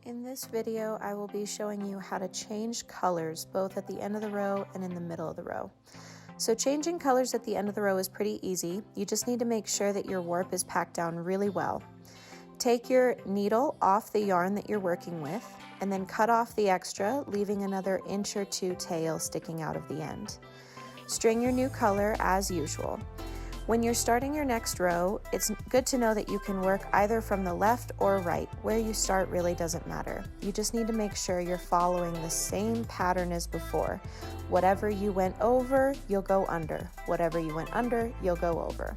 In this video, I will be showing you how to change colors both at the end of the row and in the middle of the row. So changing colors at the end of the row is pretty easy. You just need to make sure that your warp is packed down really well. Take your needle off the yarn that you're working with and then cut off the extra, leaving another inch or two tail sticking out of the end. String your new color as usual. When you're starting your next row, it's good to know that you can work either from the left or right. Where you start really doesn't matter. You just need to make sure you're following the same pattern as before. Whatever you went over, you'll go under. Whatever you went under, you'll go over.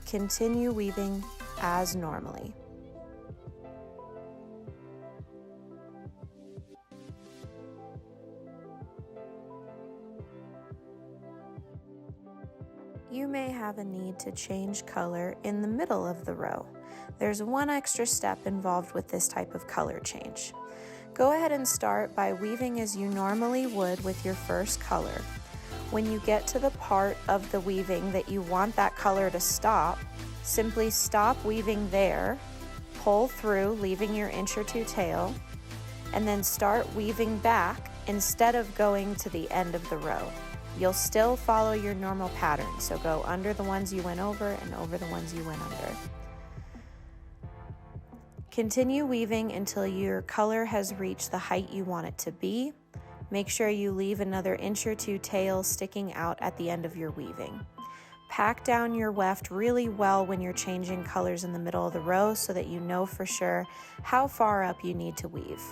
Continue weaving as normally. You may have a need to change color in the middle of the row. There's one extra step involved with this type of color change. Go ahead and start by weaving as you normally would with your first color. When you get to the part of the weaving that you want that color to stop, simply stop weaving there, pull through, leaving your inch or two tail, and then start weaving back instead of going to the end of the row. You'll still follow your normal pattern, so go under the ones you went over and over the ones you went under. Continue weaving until your color has reached the height you want it to be. Make sure you leave another inch or two tail sticking out at the end of your weaving. Pack down your weft really well when you're changing colors in the middle of the row so that you know for sure how far up you need to weave.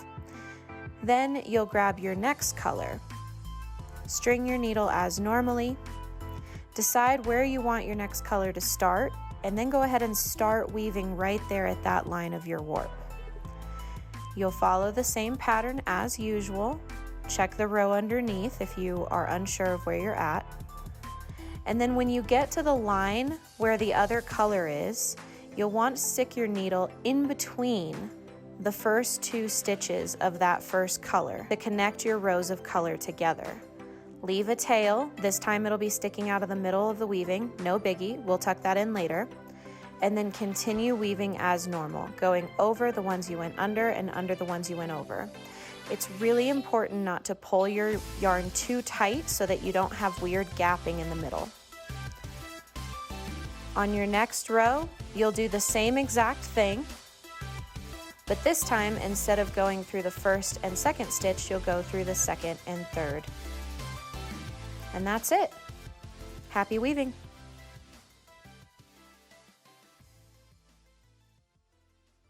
Then you'll grab your next color. String your needle as normally. Decide where you want your next color to start, and then go ahead and start weaving right there at that line of your warp. You'll follow the same pattern as usual. Check the row underneath if you are unsure of where you're at. And then when you get to the line where the other color is, you'll want to stick your needle in between the first two stitches of that first color to connect your rows of color together. Leave a tail. This time it'll be sticking out of the middle of the weaving. No biggie, we'll tuck that in later. And then continue weaving as normal, going over the ones you went under and under the ones you went over. It's really important not to pull your yarn too tight so that you don't have weird gapping in the middle. On your next row, you'll do the same exact thing, but this time instead of going through the first and second stitch, you'll go through the second and third. And that's it. Happy weaving!